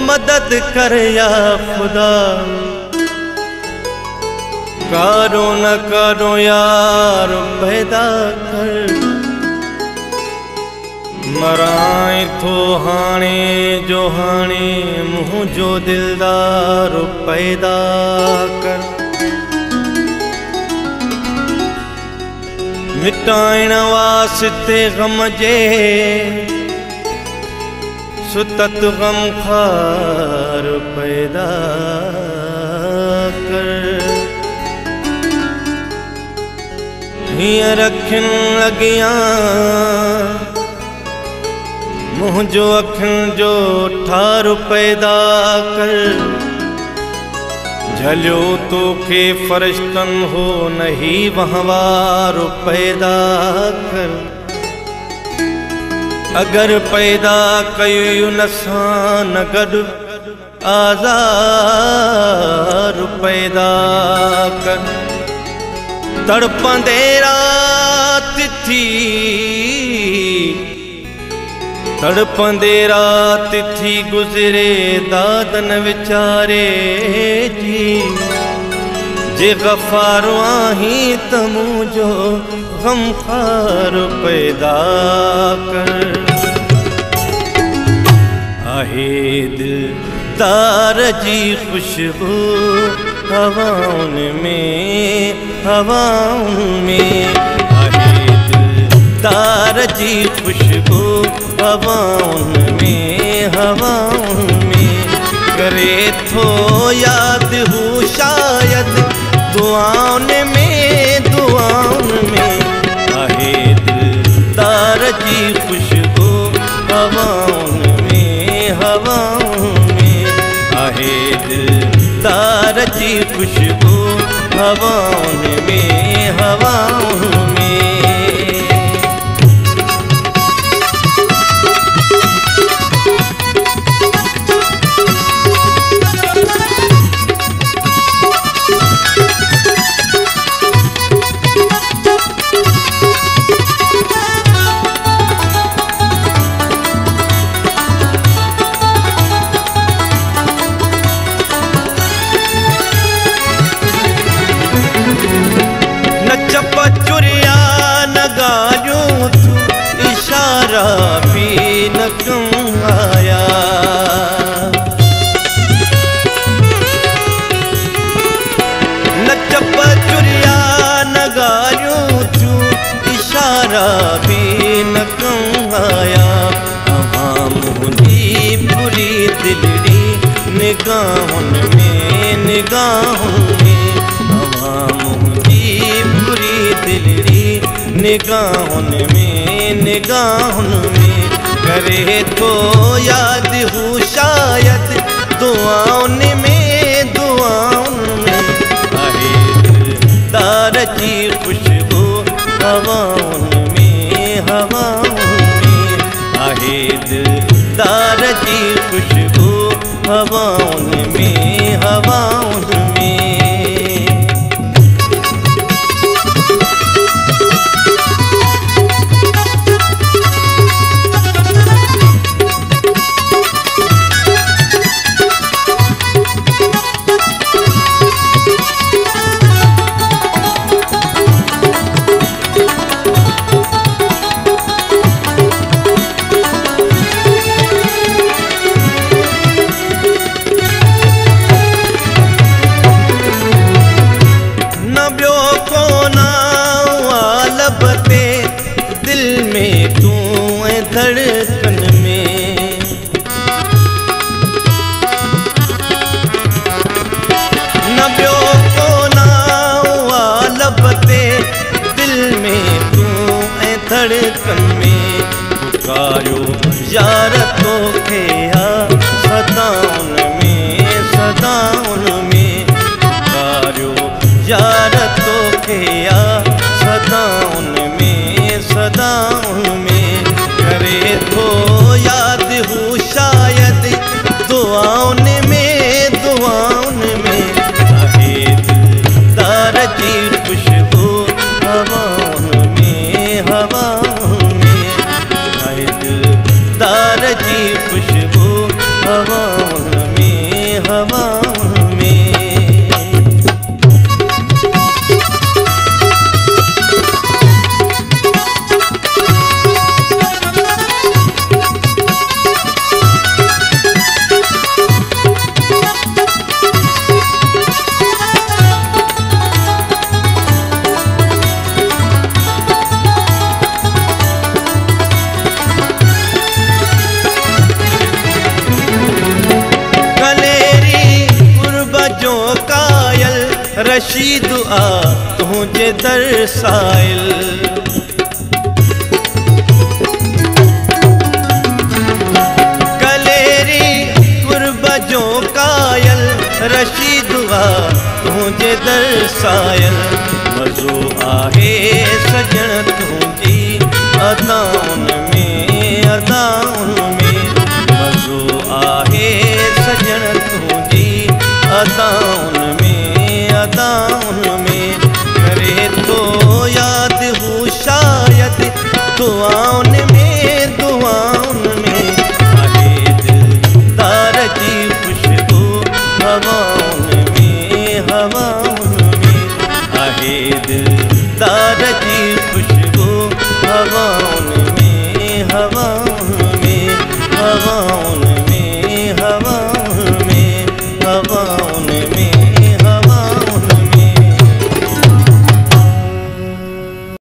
मदद कर या खुदा, करो न करो यार पैदा कर। मराए थो हाणे जो हाणे मुझो दिलदार पैदा कर। मिटाइण वास्ते गम जे सुतत गम खार पैदा कर। हीअं रखिन लगिया मुझो अखिन जो ठार पैदा कर। झलियो तोखे फरिश्तन हो नहीं वहवार पैदा कर। अगर पैदा कयो नसान गड आज़ार पैदा कर। तड़पंदे रात थी, तड़पंदे रात थी गुज़रे दादन विचारे जी। जे गफ़ार आहीं त मुझो गमखार पैदा कर। आहे दिलदार जी खुशबू हवाउन में, हवाउन में। आहे दिलदार जी खुशबू हवाउन में, हवाउन में। करे थो याद हूँ शायद दुआउन में, दुआउन में। आहे दिलदार जी खुशबू हवाउन में, हवाउन में। आहे दिलदार जी खुशबू हवाउन में, हवाउन में। भी न क्यों आया। न चप चुरिया न गायूं तू, इशारा भी न क्यों आया। अहाँ मुझी बुरी दिलड़ी निगाहुन में, निगाहुन में। अहाँ मुझी बुरी दिलड़ी निगाहुन में, निगाहुन में। करे तो याद हूँ शायद दुआउन में, दुआउन में। आहे दिलदार जी खुशबू हवाउन में, हवाउन में। आहे दिलदार जी खुशबू हवाउन में, हवाउन में। धड़कन में न ब्यो को ना लबते दिल में तू ऐ धड़कन में। तोखे आ सदा उनमें पुकारियो यार तोखे आ सदा उनमें करे थो याद हू शायद दुआउन में आहे दिलदार जी खुशबू हवाउन में आहे दिलदार जी खुशबू हवाउन में रशीद आ तुझे दरसाइल कलेरी कुर्ब जो कायल रशीद आ तुझे दरसाइल मज़ो आहे सजण तुझी अदाउन में मज़ो आहे सजण तुझी अदाउन में करे तो याद हू शायद दुआउन में आहे दिलदार जी खुशबू हवाउन में आहे दिलदार जी